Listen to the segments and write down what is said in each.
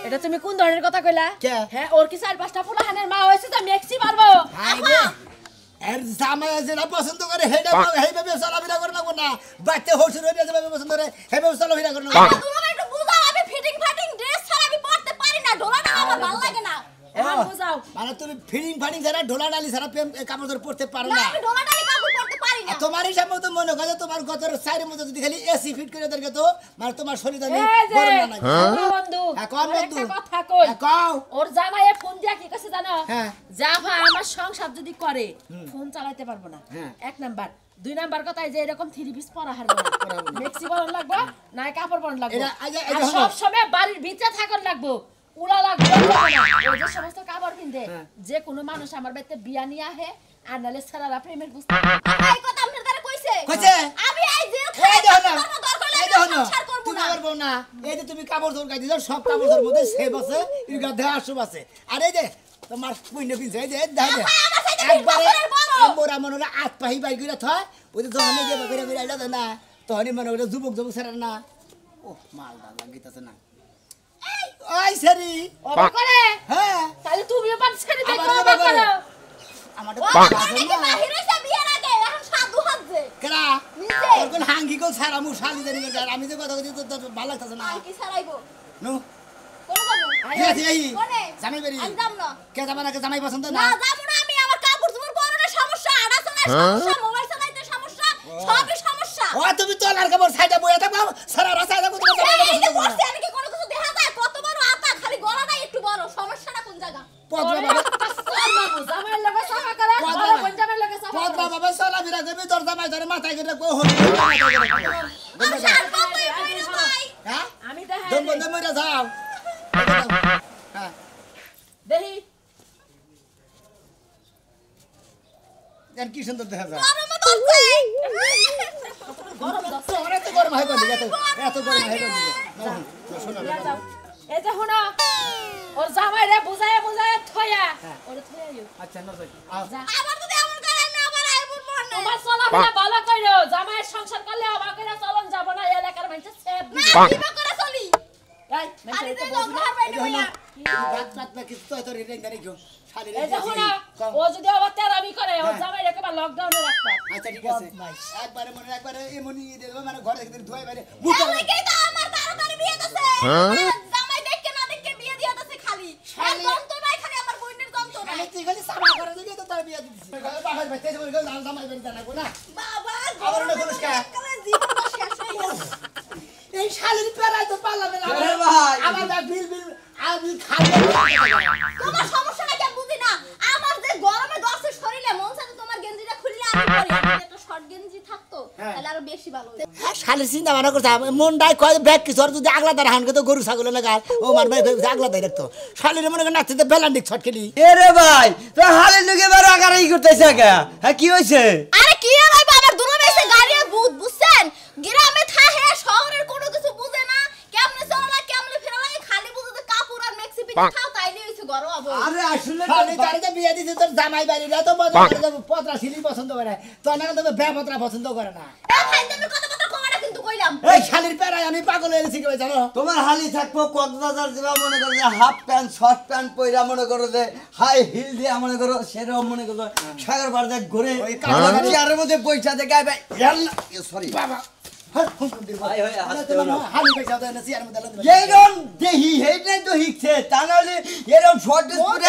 এটা তুমি কোন ধরনের কথা কইলা হ্যাঁ ওর কি 4-5টা ফুলাহানের মা হইছে তো মেক্সি পারবো এর জামাই যেটা পছন্দ করে হেডা হেইভাবে চলাফেরা করে লাগবো না বাইতে হসুর হইয়া যেভাবে পছন্দ করে হেইভাবে চলাফেরা করে লাগবো তুমি একটু বুঝাও আমি ফিটিং ড্রেস ছাড়া আমি পড়তে পারি না ঢোলাটা আমার ভালো লাগে না এখন বুঝাও মানে তুমি ফিটিং ছাড়া ঢোলা ডালি ছাড়া কাপড় ধরে পড়তে পারো না আমি ঢোলা ডালি কাপড় পড়তে পারি না তোমার হিসাব মতো মনে করে তোমার গতর সাইডের মধ্যে যদি খালি এসি ফিট করে দেন তো মানে তোমার শরীর আমি গরম না বন্ধু কোন বন্ধু কথা কই কও ওর জামাইয়ে ফোন দিয়া কি কইছে জানো জাফা আমার সংসার যদি করে ফোন চালাতে পারবো না এক নাম্বার 2 নাম্বার কথা এই যে এরকম 3 পিস পরা হারবো না মেক্সি পরন লাগবে না কাপড় পরন লাগবে আর সব সময় বাড়ির ভিতরে থাকন লাগবে উড়া লাগবে ওই যে সমস্ত কাপড় পিনতে যে কোনো মানুষ আমার বাড়িতে বিয়া নিয়ে আহে আর নালে সারারা প্রেমের বুঝতে এই কথা আপনার দ্বারা কইছে আমি এই যে এই দেখো না তুমি পারবো না এই যে তুমি কাপড় ধর গাই দিছো সব কাপড় ধর মধ্যে সেব আছে ইগা দেহা সব আছে আর এই যে তোমার পুইনে পিনছে এই যে দেখো একবারে মোরা মনে আট পাহি বাই কইরা থয় ওই যে যখন যে বাগরে কইরা আইলা না তখনই মনে ওটা যুবক সারা না ও মালদা লাগিতাছে না ওই সারি ওবা করে হ্যাঁ তাহলে তুমিও পান সারি দেখো ওবা করো আমাদের বাহির হইছে বিয়ের আগে এখন সাধু হচ্ছে কেডা ওর কোন হাঙ্গি কোন সারা মু শালি জানি না আমি যে কথা কইছি তো ভালো লাগতাছে না কি সারাইবো নো কোন যাবো কোনে জামাই বাড়ি আমি যাব না কে যাবা না কে জামাই পছন্দ না না যাব না আমি আমার কাপড় চোপড় পরানোর সমস্যা আড়া চলার সমস্যা মোবাইল চালাইতে সমস্যা সবই সমস্যা ও তুমি তো লাল কাপড় সাইডে বইয়া থাকবা সারা রাস্তায় থাকো তোমার জামাই এই যে পছন্দ পড়ছে আমি কি কোনো কিছু দেখা যায় কত বড় আতা খালি গলাটাই একটু বড় সমস্যাটা কোন জায়গা পদ্রা বাবা জামাইয়ের লাগে সাফা করে বড় কোন জামাইয়ের লাগে সাফা পদ্রা বাবা সালা বিরা করবি তোর জামাই ধরে মাথায় করে কো হল হ্যাঁ আমি দেখাই দম বন্ধ মইরা যাও হ্যাঁ দেহি আর কি সুন্দর দেখা যায় গরমে ধরছে গরম দছ এত গরম হয় কোন দিকে এত গরম হয় কোন দিকে শোনো এই যে হুনো ওর জামাইরে বুঝায় থয়া ওরে থয়াইও আচ্ছা না যাই যা আবার যদি এমন করে না আবার আইবুর মন না তোমার চলাফেরা ভালো কইরো জামাইয়ের সংসার করলে অবাক কইরা চলন যাব না এলাকার মানুষ সেব দিবে কিবা করে চলি এই আরে মানুষ তো তো ঘর বাইরে হইয়া বাত কিছু তো তোর রেঞ্জ দেখো শালি এই যে হুনো ও যদি আবার তেরামি করে ও জামাইরে কবা লকডাউনে রাখবা আচ্ছা ঠিক আছে একবারে মনে একবারে এমনি দিয়ে দেব মানে ঘরে থেকে ধুই বাইরে এলাকায় তো আমার তাড়াতাড়ি বিয়ে দিছে জামাই দেখকে না দেখকে বিয়ে দিয়া দিছে খালি আর গন্ত নাই খালি আমার বোনের গন্ত নাই তুই খালি সাবা করে দিবি তো তার বিয়ে দিছিস বাবার ভাই তেজ বলে লাল জামাই বাড়ি জানা না বাবা আবার না কোন কা জীবন শেষ হয়ে গেছে এই শালির পেরাই তো পারলাম না আরে ভাই আমার বিল আমি খাবো তোমার সমস্যাটা কি বুঝি না আমার যে গরমে দশে শরীরে মন চায় তোমার গেঞ্জিটা খুললে আমি পরি যদি একটা শর্ট গেঞ্জি থাকতো তাহলে আরো বেশি ভালো হতো শালির চিন্তা ভাবনা করছে মনটাই কয় ব্যাগ কিছু আর যদি আগলা দ্বারা হানকে তো গরু ছাগল না গাল ও মার ভাই আগলা দেয় রাখতো শালির মনে করে নাচতে বেলান্ডিক ছট খেলি এরে ভাই তো হালে লুকে বারে আগারাই করতেছে কে হ্যাঁ কি হইছে আরে কি হলো আমার দুনো মেসে গাড়ি ভূত বুঝছেন গ্রামে থাহে শহরের কোনো কিছু বুঝে না কেমনে চলা কেমনে ফেরালা খালি বুঝে যে কাপড় আর মেক্সি পিন খাও তাইলে হইছে গরম হবে আরে আসলে শালি তারিতে বিয়ে দিছে তোর জামাই বাড়ি না তো পত্রা সিলি পছন্দ করে তো না তো বেপত্রা পছন্দ করে না এ ভাই তুমি কত কথা কোমাটা কিন্তু কইলাম এই শালির পেরাই আমি পাগল হয়ে গেছি কি জানো তোমার হালি থাকবো কক্সবাজার যেবা মনে করো যে হাফ প্যান্ট শর্ট প্যান্ট পয়রা মনে করো যে হাই হিল দিয়ে মনে করো সেরকম মনে করো সাগর পাড় দিয়ে ঘুরে চেয়ারের মধ্যে পয়সা দিয়ে গায়ে ভাই সরি বাবা ভাই ভাই হাসতে না হালি পয়সা দেয় না সিয়ার মধ্যে লাগাতে এইরকম দেহি হেইটাই তো হিকছে তা নাহলে এরকম শর্ট ড্রেস পরে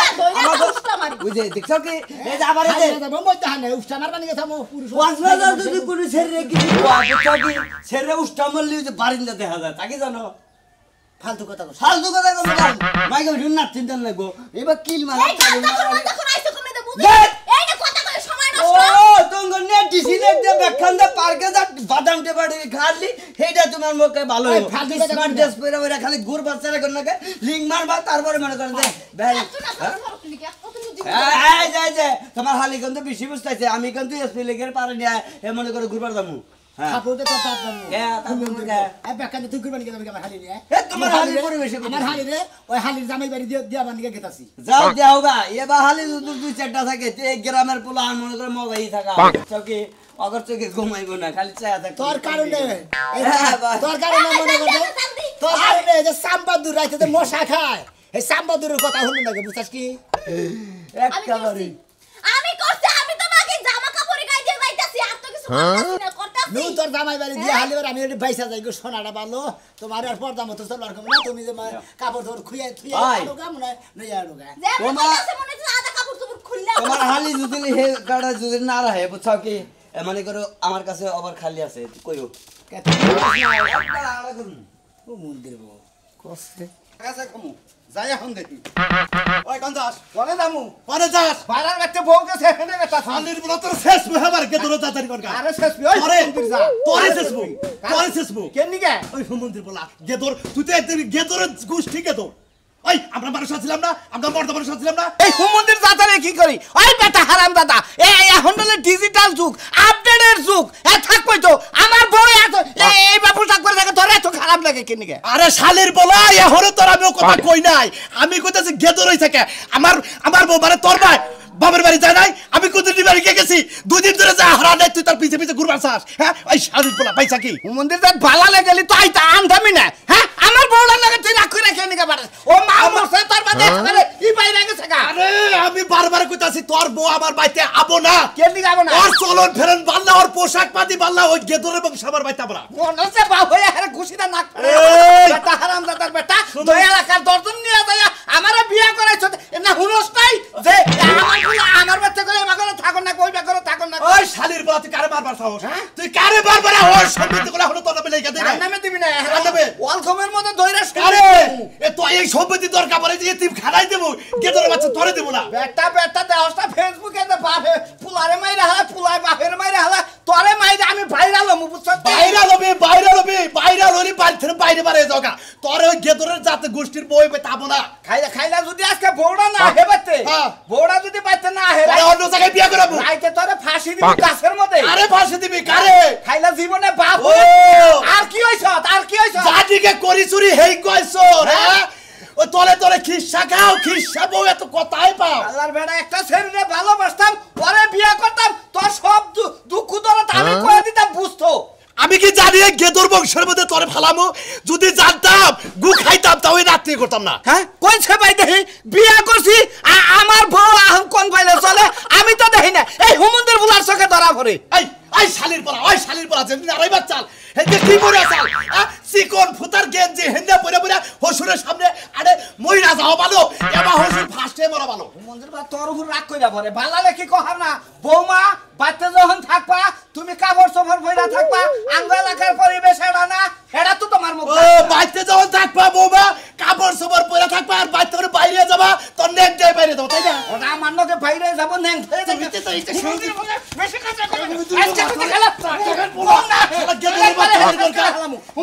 আমাকে বুঝে দেখছো কি এই যে আবার এই যে মধ্যে হানে উষ্টা মারবা নিয়ে থামো পুরুষ কক্সবাজার যদি কোনো ছেড়ে কিছু বুঝছো কি ছেড়ে উষ্টা মারলে যে বারিন্দা দেখা যায় তাকে জানো ফালতু কথা কর ফালতু কথা কম মাইকে শুন না চিন্তা লাগবো এবার কিল মারা এই যখন আইছো তুমি তো বুঝি এই না কথা কই সময় ও নষ্ট তোঙ্গর নে ডিসিনে দে বেখান্দা পার্কে যা বাদাম টে বাড়ি খালি হেইটা তোমার মুখে ভালো হইব স্মার্ট ড্রেস পরে পরে খালি গুড় বাচ্চারা কোন নাকে লিং মারবা তারপরে মনে করে যে ভাই এই যাই যে তোমার হালি কিন্তু বেশি বুঝতাইছে আমি কিন্তু এসপি লেগের পারে নিয়া এ মনে করে ঘুরবার যামু হ্যাঁ খাপোতে তো তাত দাও হ্যাঁ বেকানে তুই করবানি কেন আমার হালি রে এ তোমার হালি পরিবেশে আমার হালি রে ওই হালির জামাই বাড়ি দিয়া বানিয়ে গেতাছি যাও দেও গা এবা হালি দুই চারটা থাকে তে গ্রামের পোলা মনে করে মগাই থাকা চকি অগর চোখে ঘুমাইবো না খালি চায়া থাকবে তোর কারণে হ্যাঁ, বাস। তোর কারণে মনে করবে তোর কারণে যে সাম্বাদুর রাইতে মশা খায় এই সাম্বাদুরের কথা হলো না বুঝছস কি একেবারে আমি করছি আমি তো মাকে জামা কাপড় গায়ে দিয়ে যাইতাছি আর তো কিছু করতাছি না করতাছি নু তোর জামাই বাড়ি দিয়ে হালিবার আমি একটু বাইসা যাই গো সোনাটা ভালো তোমার আর পর্দা মতো চলবার কম না তুমি যে কাপড় ধর খুইয়া থুইয়া ভাই। আড়োগা মনে নই আড়োগা যে তোমার- আমার মনে হচ্ছে আধা কাপড় চোপড় খুললা তোমার হালি যদি হে গাড়া যদি না রাহে বুঝছো কি মনে করো আমার কাছে আবার খালি আছে কইও ও মন্দির বউ কষ্টে কাছে কমু যাই এখন দেখি ওই কোন যাস পরে দামু পরে যাস পাড়ার বাচ্চা বউ গেছে এখানে বেটা খালির বলো তোর শেষ মেহাবার কে তোর তাড়াতাড়ি কর আরে শেষ ওই তোরে মন্দির যা তোরে শেষ বউ তোরে শেষ বউ কেন নিগে ওই মন্দির বলা গে তোর তুই তো একদিন গে তোর গোষ্ঠী কে তোর ওই আমরা মানুষ আছিলাম না আমরা মর্দা মানুষ আছিলাম না এই হুমন্দির যাতারে কি করি ওই বেটা হারাম দাদা এখন হলো ডিজিটাল যুগ আপডেটের যুগ থাকবই তো আমার বউ এত এই বাবু থাক করে থাকে তোর এত খারাপ লাগে কেন নিগে আরে শালির বলা এহরে তোর আমি ও কথা কই নাই আমি কইতাছি গে তোর হইছে কে আমার বউ মানে তোর ভাই বাবার বাড়ি যায় নাই আমি কোদিন বাড়ি গেছি দুই দিন ধরে যা হারা নাই তুই তার পিছে পিছে ঘুরবার চাস হ্যাঁ ওই শালির বলা পয়সা কি হুমন্দির যা ভালা লাগলি তো আইতা আনধামি না হ্যাঁ আমার বউলা লাগে তুই রাখ করে কেন নিগে পারস ও মা মরছে তোর বাদে আরে ই বাইরে গেছে গা আরে আমি বারবার কইতাছি তোর বউ আমার বাড়িতে আবো না কেন নিগে আবো না ওর চলন ফেরন বাল্লা ওর পোশাক পাতি বাল্লা ওই গেদরে বংশ আমার বাড়িতে আবো না মনে হচ্ছে বাপ হয়ে আরে খুশিটা নাক এই! বেটা হারাম দাদার বেটা তুই এলাকার দর্জন নিয়ে যায় আমারে বিয়ে করাইছ না হুনস নাই যে আমার বাচ্চা করে এবারে থাকো না কই বাকরে থাকো না ওই শালির বলা তুই কারে বারবার সাহস তুই কারে বারবার ওর সম্পত্তি গুলো হলো তোর নামে লেখা দে না নামে দিবি না আর নামে? ওয়ালকমের মধ্যে দইরা আরে এ তো এই সম্পত্তি দরকার পড়ে যে তুই খাড়াই দেব গেদরে বাচ্চা তোরে দেব না বেটা দেহটা ফেসবুকে দে বাপে ফুলারে মাইরা হালা ফুলাই বাপের মাইরা হালা তোরে মাইরা আমি ভাইরাল হমু বুঝছ ভাইরাল হবে বাড়ি থেকে বাইরে বাইরে জগা তোর ওই গেদরের জাতে গোষ্ঠীর বই পে তাবো না খাইলা যদি আজকে বউড়া না হে বাতে হ্যাঁ। বউড়া যদি বাইতে না হে আরে অন্য জায়গায় বিয়ে করাবো রাইতে তোরে ফাঁসি দিবি গাছের মধ্যে আরে ফাঁসি দিবি কারে খাইলা জীবনে বাপ ও আর কি হইছ জাতিকে করি চুরি হেই কইছো হ্যাঁ ও তলে তলে খিসা খাও খিসা বউ এত কথাই পাও আল্লাহর বেটা একটা ছেলে ভালোবাসতাম পরে বিয়ে করতাম তোর সব দুঃখ দরদ আমি কয়ে দিতাম বুঝতো আমি কি জানি এই গেদর বংশের মধ্যে তোরে ফালামু যদি জানতাম গু খাইতাম তাও এই রাত্রি করতাম না হ্যাঁ কইছে ভাই দেখি বিয়ে করছি আমার বউ আহম কোন পাইলে চলে আমি তো দেখি না এই হুমন্দির বুলার চোখে ধরা পড়ে এই শালির বলা যেদিন আড়াইবার চাল হেঁটে কি পরে চাল চিকন ফুতার গেঞ্জি হেন্দে পরে পরে হসুরের সামনে আরে মহিলা যাও ভালো এবার হসুর ফার্স্টে মরা ভালো হুমন্দির বা তোর উপর রাগ কইরা পড়ে ভালালে কি কহার না বৌমা বাচ্চা যখন থাকবা তুমি কাপড় চোপড় পইরা থাকবা আঙ্গ এলাকার পরিবেশ এড়া না এড়া তো তোমার মুখ ও বাইতে যখন থাকবা বৌমা কাপড় চোপড় পরে থাকবা আর বাইতে করে বাইরে যাবা তোর নেক দিয়ে বাইরে যাবো তাই না ওটা আমার নকে বাইরে যাব নেন তুই তো এইটা শুনছিস বেশি কথা কই আজকে তো খেলা বল না গেদরের বাচ্চা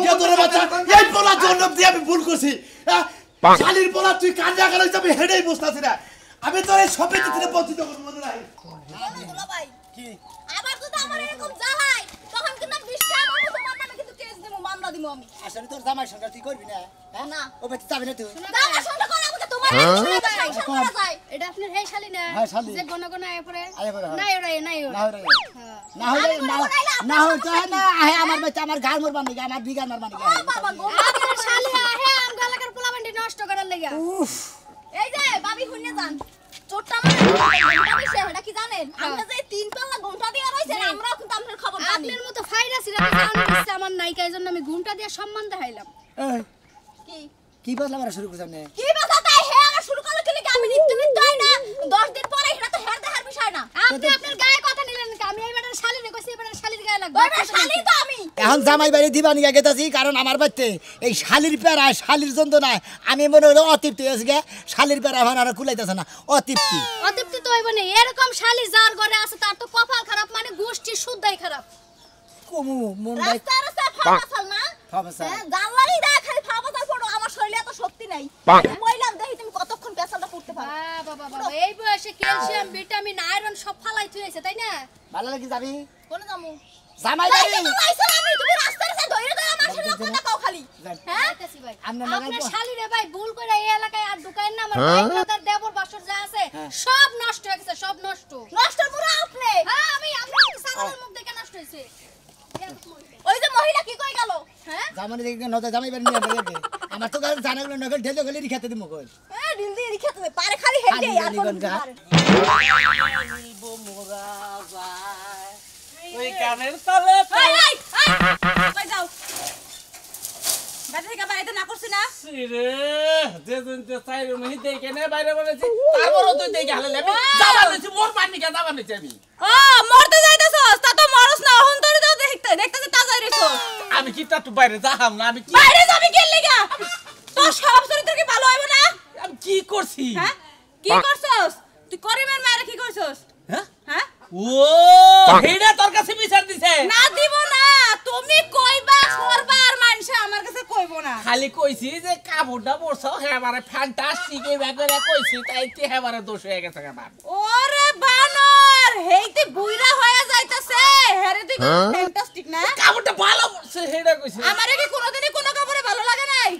গেদরের বাচ্চা এই বলা জন্য দিয়ে আমি ভুল করছি শালির বলা তুই কান্না গেল আমি হেডেই বুঝতাছি না আমি তো এই সবে দিতে পৌঁছিত করব মনে নাই ভাই কি আবার যদি আমার এরকম জাহাই তখন কিন্তু বিষ্টা আমি তোমার নামে কিন্তু কেস দেব মামলা দিব আমি আসলে তোর জামাই সঙ্গে তুই করবি না না ও বেটি যাবি না তুই দাও সঙ্গে করে আমাকে তোমার নামে সংসার করা যায় এটা আপনার হে শালি না হ্যাঁ, শালি। যে গণ গণ আয় পরে আয় পরে, হ্যাঁ। নাই ওরাই নাই না ওরা হলে না হলে না হইতো না আহে আমার বাচ্চা আমার গাল মরবার নাকি আমার বিঘার মারবার নাকি ও বাবা গো আপনার শালি আহে আমগা এলাকার পোলাবান্ডি নষ্ট করার লাগা এই যে বাবি শুনে যান চোরটা মানে সে এটা কি জানেন আমরা যে তিন পাল্লা ঘন্টা দিয়ে রইছেন আমরাও কিন্তু আপনার খবর জানি আপনার মতো ফাইরাস রা জানতে আমার নাই কাই জন্য আমি ঘুমটা দিয়ে সম্মান দেখাইলাম কি কি বললা মারা শুরু করছ না কি কথা তাই হে আমার শুরু করলে কি লাগি আমি নিত্য হয় না 10 দিন পরে এটা তো হের দেখার বিষয় না আপনি আপনার গায়ে কথা নিলেন না আমি এই বেটার শালি রে কইছি এবারে শালির গায়ে লাগবে ওটা শালি তো আমি এখন জামাই বাড়ি দিবা নিয়ে গেতাছি কারণ আমার বাড়িতে এই শালির প্যারা শালির যন্ত্রণায় আমি মনে হলো অতৃপ্তি হয়েছে গে শালির প্যারা আমার আর কুলাইতেছে না অতৃপ্তি অতৃপ্তি তো হইব না এরকম শালি যার ঘরে আছে তার তো কপাল খারাপ মানে গোষ্ঠী শুদ্ধই খারাপ কমু মন ভাই রাস্তা রাস্তা ফাবাসাল না ফাবাসাল। হ্যাঁ জানলারই দা খালি ফাবাসাল পড়ো আমার শরীরে এত শক্তি নাই মইলাম দেখি তুমি কতক্ষণ পেছালটা করতে পারো বাবা বাবা এই বয়সে ক্যালসিয়াম ভিটামিন আয়রন সব ফালাই থুইছে তাই না ভালো লাগি যাবি কোনে যামু জামাই বাড়ি যাইতে তো লাইছেন আমি তুমি রাস্তা রাস্তা ধইরে ধইরে আমার সাথে কথা কও খালি হ্যাঁ যাইতেছি ভাই আমরা আপনার লাগাইবো। শালি রে ভাই ভুল করে এই এলাকায় আর ঢুকাইন না আমার ভাই দেবর বাসর যা আছে সব নষ্ট হয়ে গেছে সব নষ্ট নষ্ট পুরো আপনি হ্যাঁ আমি আপনার সাধারণ মুখ দেখে নষ্ট হইছে ওই যে মহিলা কি কই গেল হ্যাঁ জামানে দেখে নজর জামাই বাড়ি নিয়ে আসবে আমার তো গাছ জানা গুলো নগল ঢেলে গেলে খেতে দিমু কই ডিল দিয়ে খেতে পারে খালি হেঁটে আর কোন ওই কানের তলে এই কই যাও বাড়ি থেকে বাইরে না করছিস না রে যে দিন তে চাইরে মহি দেখে নে বাইরে বলেছি তারপরও তুই দেখে হালে লেবি যাবালেছি মোর পানি কে যাবালেছি আমি ও মরতে যাইতাছস তা তো মরস না হন তোরে তো দেখতে তাজাই রেছো আমি কি তা বাইরে যাহাম না আমি কি বাইরে যাবি কেন লাগা তোর সব চরিত্র কি ভালো হইব না আমি কি করছি হ্যাঁ কি করছস তুই করিমের মায়ের কি করছস হ্যাঁ হ্যাঁ ও হেডা তোর কাছে বিচার দিছে না দিব না তুমি কইবা করবা আর মানুষ আমার কাছে কইব না খালি কইছি যে কাপড়টা পরছো হেবারে ফ্যান্টাস্টিক এই ব্যাপারে কইছি তাই তে হেবারে দোষ হয়ে গেছে আমার ওরে বানর হেইতে বুইরা হয়ে যাইতাছে হেরে তুই ফ্যান্টাস্টিক না কাপড়টা ভালো পরছে হেডা কইছি আমারে কি কোনোদিনই কোনো কাপড়ে ভালো লাগে নাই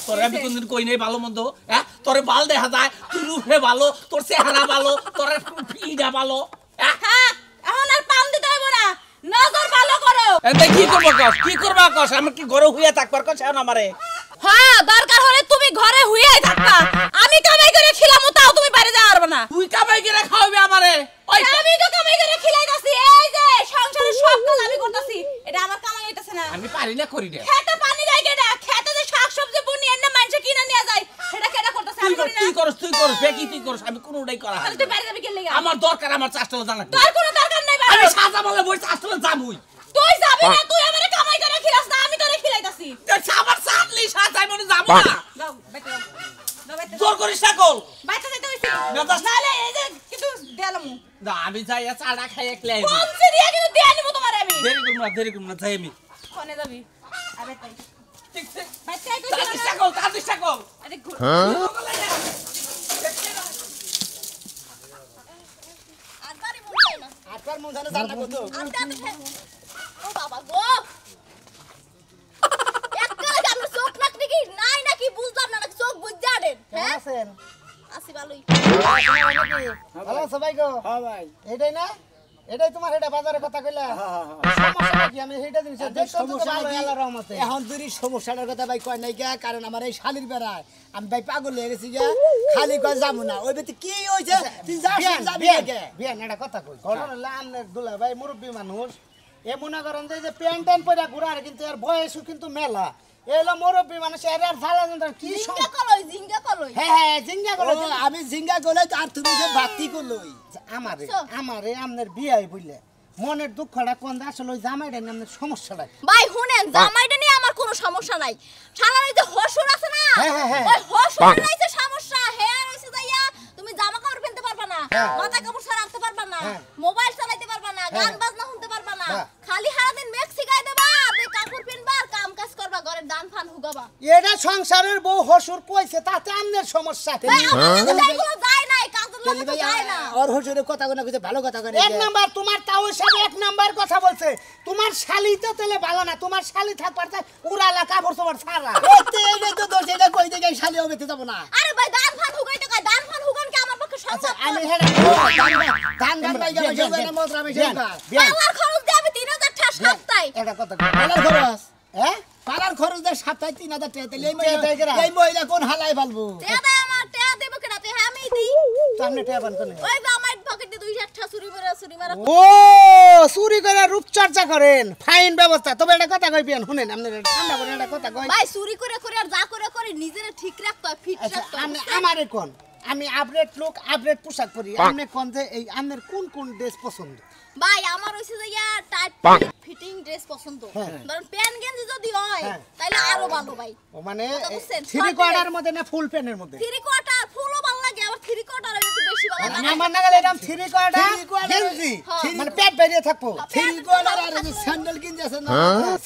তোরে আমি কোনদিন কই নাই ভালো মন্দ হ্যাঁ তোরে বাল দেখা যায় তুই রূপে ভালো তোর চেহারা ভালো তোর ফিডা ভালো হ্যাঁ হ্যাঁ এখন আর পাম দিতে হইব না নজর ভালো করো এতে কি করবা কস আমি কি ঘরে হুইয়া থাকবার কস না আমারে হ্যাঁ দরকার হলে তুমি ঘরে হুইয়াই থাকবা আমি কামাই করে খিলামু তাও তুমি বাইরে যাওয়া পারবে না তুই কামাই করে খাওয়াবি আমারে ওই আমি তো কামাই করে খিলাইতাছি এই যে সংসারের সব কাজ আমি করতাছি এটা আমার কামাই হইতাছে না আমি পারি না করি না খেতে পানি দেয় কেডা খেতে যে শাকসবজি বুনি এনে মানুষে কিনে নিয়ে যায় সেটা কেডা করতেছে আমি করি না তুই করস বেকি তুই করস আমি কোনটাই করা হয় তাহলে তুই বাইরে যাবি কেন লাগা আমার দরকার আমার চাষটা জানা তোর কোনো দরকার নাই আমি বাইরে সাজা বলে বই চাষটা যাবই তুই যাবি না তুই আমারে কামাই করে খিলাস না আমি তোরে খিলাইতাছি আমার সাতলি সাজাই মনে যাবো না যাও বাইতে যাও যাও বাইতে জোর করিস না কল বাইতে যাইতে হইছে না যাস নালে এই যে কিন্তু দেলামু না আমি যাই চাড়া খাই একলাই পৌঁছে দিয়া কিন্তু দিয়ে নিব তোমারে আমি দেরি করুম না যাই আমি কোনে যাবি আবে তাই ঠিক আছে বাইতে আই তাড়াতাড়ি কইছিস কল তাড়াতাড়ি কল আরে ঘুর আর বাড়ি মুছাই না আটবার মন জানা জানা কত ও বাবা গো এককালে আমরা চোখ নাক দেখি নাই নাকি বুঝলাম না নাকি চোখ বুঝা দেন হ্যাঁ আছেন আসি ভালোই ভালো সবাই গো হ্যাঁ ভাই এটাই না এটাই তোমার এটা বাজারের কথা কইলা সমস্যা কি আমি এইটা জিনিস দেখতে তো ভালো আল্লাহর রহমতে এখন দুরি সমস্যাটার কথা ভাই কয় নাই গা কারণ আমার এই শালির বেড়ায় আমি ভাই পাগল হয়ে গেছি গা খালি কয় যাবো না ওই বেতে কি হইছে তুই যাবি আগে বিয়ান এটা কথা কই ঘটনা হলো আমনের দুলা ভাই মুরব্বী মানুষ এ মনে করেন যে প্যান্ট ট্যান্ট পরে ঘুরার কিন্তু এর বয়সও কিন্তু মেলা এলো মুরব্বী মানুষ এর আর ঝালা যন্ত্রণা কি জিঙ্গা কলই হ্যাঁ জিঙ্গা করে আমি জিঙ্গা গলে আর তুমি যে বাতি করলই আমারে আমনের বিয়াই বললে মনের দুঃখটা কোন আসলে ওই জামাইটা নামের সমস্যাটা ভাই শুনেন জামাইটা নিয়ে আমার কোনো সমস্যা নাই শালার এই যে হসুর আছে না হ্যাঁ। ওই হসুর নাইছে সমস্যা হেয়ার হইছে যাইয়া তুমি জামা কাপড় পরতে পারবা না মাথা কাপড় ছাড়া রাখতে পারবা না মোবাইল চালাতে পারবা না গান বাজনা শুনতে পারবা না খালি সারা দিন মেক্সি গায় দেবা আর কাপড় পিনবা আর কাম কাজ করবা ঘরের দান ফান হুগাবা এটা সংসারের বউ হসুর কইছে তাতে আমনের সমস্যা এগুলো যায় নাই কাজের লাগে যায় না আর হসুরের কথা কোনা কইতে ভালো কথা কয় এক নাম্বার তোমার তাও সব এক নাম্বার কথা বলছে তোমার শালি তো তেলে ভালো না তোমার শালি থাকবার তাই উড়ালা কাপড় তোমার সারা এই তো দোষ এটা কই দেখে শালি হবে যাব না আরে ভাই দান ফান হুগাইতে কয় দান ফান হুগান কি আমার পক্ষে সম্ভব আমি হেডা ধান ধান পাই গেল জোগা না মত আমি সেটা আমার খরচ দিয়ে আমি 3000 টাকা সপ্তাহে এটা কথা পালার খরচ হ্যাঁ পালার খরচ দে সপ্তাহে 3000 টাকা তাহলে এই মহিলা কোন হালাই পালবো টাকা আমার টাকা দেব কেন তে আমি দেই সামনে টেবান কোনে ওই যে আমার পকেটে 200 টাকা চুরি মারা ও চুরি করে রূপচর্চা করেন ফাইন ব্যবস্থা তবে এটা কথা কই বিয়ান শুনেন আপনি ঠান্ডা করে এটা কথা কই ভাই চুরি করে করে আর যা করে করে নিজেরে ঠিক রাখতে হয় ফিট আচ্ছা রাখতে হয় আমারে কোন আমি আপডেট লোক আপডেট পোশাক পরি আপনি কোন যে এই আপনার কোন কোন ড্রেস পছন্দ ভাই আমার হইছে যে ইয়া টাইট ফিটিং ড্রেস পছন্দ ধরুন প্যান্ট গেঞ্জি যদি হয় তাইলে আরো ভালো ভাই ও মানে কথা বুঝছেন? থ্রি কোয়ার্টার মধ্যে না ফুল প্যান্টের মধ্যে থ্রি কোয়ার্টার ফুলও ভালো লাগে আবার থ্রি কোয়ার্টার একটু বেশি ভালো লাগে আমার নাগালে এরকম থ্রি কোয়ার্টার গেঞ্জি হ্যাঁ। মানে পেট বেরিয়ে থাকবো থ্রি কোয়ার্টার আর যে স্যান্ডেল কিনতে আছে না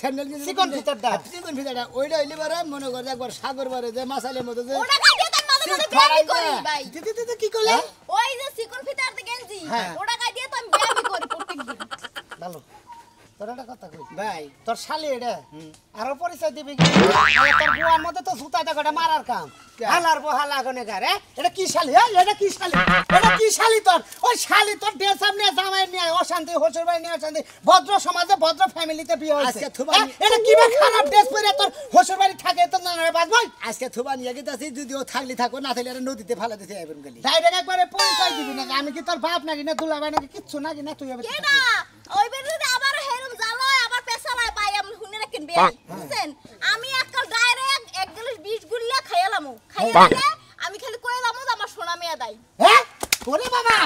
স্যান্ডেল কিনতে চিকন ভিতরটা চিকন ভিতরটা ওইটা হইলে পারে মনে করে একবার সাগর বারে যে মাসালের মতো যে ওটা গাই দিয়ে তার মাঝে মাঝে ব্যায়ামই করি ভাই দিদি কি করলে ওই যে চিকন ফিতার গেঞ্জি ওটা গাই দিয়ে তো আমি ব্যায়ামই করি প্রত্যেকদিন ভালো তোর একটা কথা কই ভাই তোর শালি এটা আরো পরিচয় দিবি কি তোর বুয়ার মধ্যে তো জুতা দেখাটা মারার কাম হালার বহালা গনে গারে এটা কি শালি এটা কি শালি এটা কি শালি তোর ওই শালি তোর ড্রেস সামনে জামাই নিয়ে অশান্তি হসুর ভাই নিয়ে অশান্তি ভদ্র সমাজে ভদ্র ফ্যামিলিতে বিয়ে হইছে এটা কি বা খারাপ ড্রেস পরে তোর হসুর বাড়ি থাকে তো না রে বাদ ভাই আজকে থুবা নিয়ে গেতাছি যদি ও থাকলি থাকো না থাকলে নদীতে ফেলা দিতে আইবেন গলি ডাইরেক্ট একবারে পরিচয় দিবি না আমি কি তোর বাপ নাকি না দুলা ভাই নাকি কিচ্ছু নাকি না তুই কে না ওই বেরিতে আবার হেরুম জালয় আবার পেছালায় পাই আমি হুনে রাখেন বে বুঝছেন আমি একটা ডাইরেক্ট এক গ্লাস 20 গুল্লা খাইলামু খাইলে আমি খালি কইলামু আমার সোনা মেয়া দাই হ্যাঁ ওরে বাবা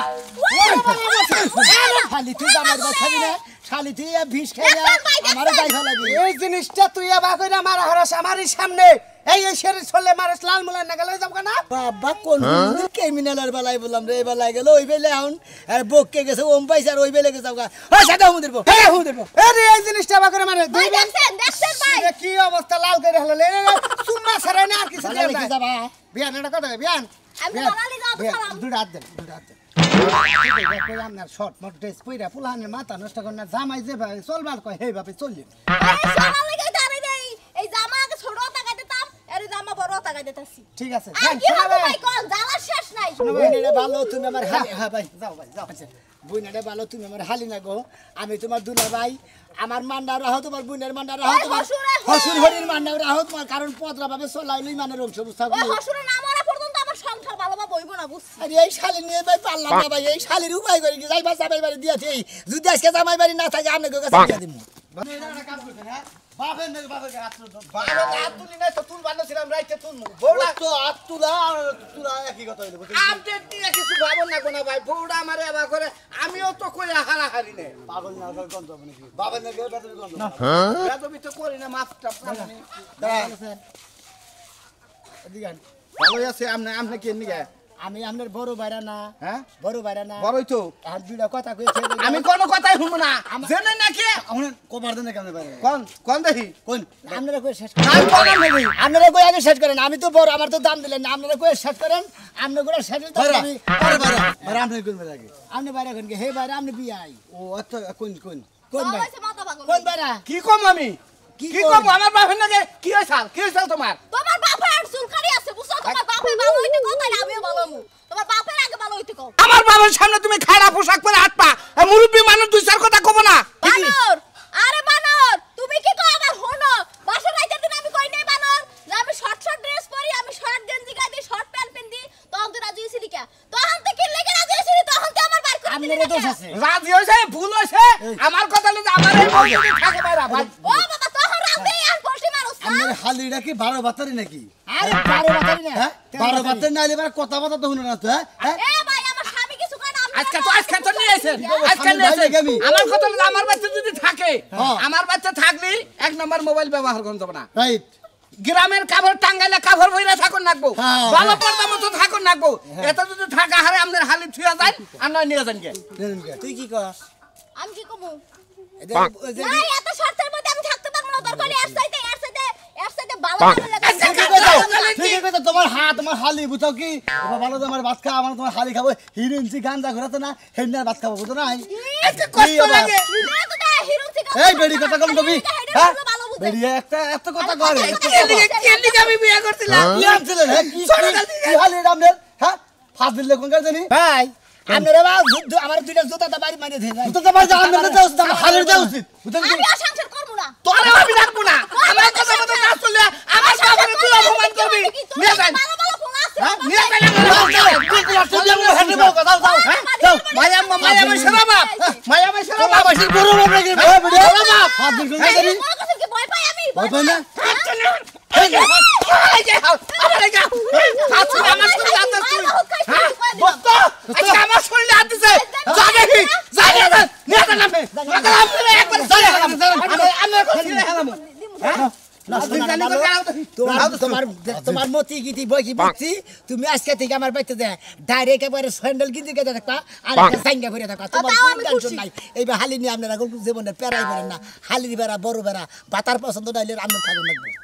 খালি তুই আমার বাছাবি না খালি তুই বিষ খাইয়া আমারে গাই ফেলাবি এই জিনিসটা তুই আবার কইরা মারা হরাস আমারই সামনে এই শরীর চলে মারাস লাল মুলা না গেলে যাব না বাবা কোন ক্রিমিনালের বেলায় বললাম রে বেলায় গেল ওই বেলে এখন আর বককে গেছে ওম পাইছে আর ওই বেলে গেছে ওই সাদা হুমদের বো হ্যাঁ হুমদের বো আরে এই জিনিসটা আবার করে মারে ভাই দেখছেন ভাই কি অবস্থা লাল করে হলো লে সুম্মা ছাড়া না আর কিছু সাদা কি যাবা বিয়ান এটা কথা বিয়ান আমি বাঙালি যাও সালাম দুই হাত দেন আপনার শর্ট মোট ড্রেস পইরা পুলানের মাথা নষ্ট করে না জামাই যে ভাই চলবার কয় হেই ভাবে চললি সোনা লাগা দাঁড়াই দেই এই জামাকে ছোট টাকা দিতাম এর জামা বড় টাকা দিতাছি ঠিক আছে আর কি হবে ভাই কোন জ্বালা শেষ নাই বুইনাটা ভালো তুমি আমার হালি হ্যাঁ ভাই যাও বুইনাটা ভালো তুমি আমার হালি না গো আমি তোমার দুলা ভাই আমার মান্ডা রাহো তোমার বুইনের মান্ডা রাহো তোমার হসুর হরির মান্ডা রাহো তোমার কারণ পদরা ভাবে চলাইলই মানে রংশ বুঝতা ওই হসুরের নাম আরা পর্যন্ত আমার সংসার ভালোভাবে হইব না বুঝছ আরে এই শালি নিয়ে ভাই পারলাম না ভাই এই শালির উপায় করে কি যাই বাসা ভাই বাড়ি দিয়েছে যদি আজকে জামাই বাড়ি না থাকে আপনাকে কাছে দিয়ে দিমু বাপের নাকি বাপের হাত তুলি নাই তো তুল বানাছিলাম রাইতে তুলমু বউলা তো হাত তুলা একই কথা হইলো আপডেট নিয়ে কিছু ভাবো না কোনা ভাই বউটা আমারে এবার করে আমিও তো কই হারাহারি নে পাগল না গন্ধ হবে নাকি বাবার নাকি বেদবি গন্ধ না বেদবি তো করি না মাফটা জানি এদিকে ভালোই আছে আমনে কি নিগে আমি আপনার বড় বাইরা না হ্যাঁ বড় বাইরা না বড়ই তো আর দুইটা কথা কইছে আমি কোনো কথাই শুনবো না জেনে নাকি আমরা কবার দেন কেমনে বাইরে কোন দেখি কোন আপনারা কই শেষ আমি কোন দেখি আপনারা কই আগে শেষ করেন আমি তো বড় আমার তো দাম দিলেন না আপনারা কই শেষ করেন আপনি করে শেষ তো আমি বাইরে আপনি কোন বাইরে আপনি বাইরে কোন হে বাইরে আপনি বিয়াই ও আচ্ছা কোন কোন কোন ভাই হইছে মাথা পাগল কোন বাইরা কি কম আমি কি কম আমার বাপের নাকি কি হইছাল তোমার তোমার বাপের আর চুলকানি আছে বুঝছো তোমার বাপে ভালো হইতে কও তাই আমিও ভালো হমু তোমার বাপের আগে ভালো হইতে কও আমার বাবার সামনে তুমি খাড়া পোশাক পরে হাত পা মুরব্বি মানুষ দুই চার কথা কব না বানর আরে বানর তুমি কি কও আবার হনো বাসা রাইতের দিন আমি কই নাই বানর যে আমি শর্ট ড্রেস পরি আমি শর্ট গেঞ্জি গাই দিই শর্ট প্যান্ট পিন্দি তখন তুই রাজি হইছিলি কে তখন তুই কি লেগে রাজি হইছিলি তখন তুই আমার বার করে দিলি আপনার দোষ আছে রাজি হইছে ভুল হইছে আমার কথা হলো যে আমার এই বউটি থাকে বাইরা ভাই ও বাবা তখন রাজি আর বসে মারুস না আমার হালিটা কি 12 বাতারি নাকি আরে 12 বাতারি না হ্যাঁ 12 বাতারি না হলে এবার কথা কথা তো শুনে না তো হ্যাঁ এ ভাই আমার স্বামী কিছু কয় না আজকে তো নিয়ে আইছেন আজকে নিয়ে আইছেন আমার কথা হলো আমার বাচ্চা যদি থাকে আমার বাচ্চা থাকলি এক নাম্বার মোবাইল ব্যবহার করতে হবে না রাইট গ্রামের কাপড় টাঙ্গাইলে কাপড় বইরা থাকুন নাকবো ভালো পর্দা মতো থাকুন নাকবো এটা যদি থাকা হারে আমাদের হালি থুয়া যায় আর নয় নিয়ে যান কে তুই কি কস আমি কি কমু না এত শর্তের মধ্যে আমি থাকতে পারবো না দরকার এর সাইডে ভালো লাগে ঠিক আছে তোমার তোমার হালি বুঝাও কি এবার ভালো তোমার ভাত খাওয়া আমার তোমার হালি খাবো হিরোইনসি গাঞ্জা ঘোরাতে না হেন্নার ভাত খাবো বুঝো না আজকে কষ্ট লাগে এই বেড়ি কথা কম কবি হ্যাঁ বেড়ি একটা এত কথা করে কে লিগে আমি বিয়ে করছিলাম কি আনছিলেন হ্যাঁ কি হালি রামদের হ্যাঁ ফাঁস দিলে কোন কার জানি ভাই আপনারা বা আমার দুইটা জুতাটা বাড়ি মারি দেন তো তো ভাই আমাদের দাও হালির দাও উচিত বুঝলেন আমি সংসার করব না তোরে আমি রাখবো না আমার কথা মতো কাজ করলে আমার বাবারে তুই অপমান করবি নিয়ে যান ভালো ভালো ফোন আছে নিয়ে যান মায়া মাই সারা বাপ মায়া মাই সারা বাপ বাসির বড় বড় রেগে বেড়ি ফাঁস দিল কোন জানি মনে করছিস কি ভয় পাই আমি ভয় পাই না আমার শরীরে হাত দিছে তোমার মতি গীতি বই কি বলছি তুমি আজকে থেকে আমার বাড়িতে দেয় ডাইরেক্ট একেবারে স্যান্ডেল কিনতে গেতে থাকবা আর জাঙ্গা ভরে থাকবা তোমার কোনো টেনশন নাই এইবার হালি নিয়ে আপনারা জীবনে পেরাই করেন না হালির বেড়া বড় বেড়া বাতার পছন্দ নাইলে আপনার থাকুন লাগবে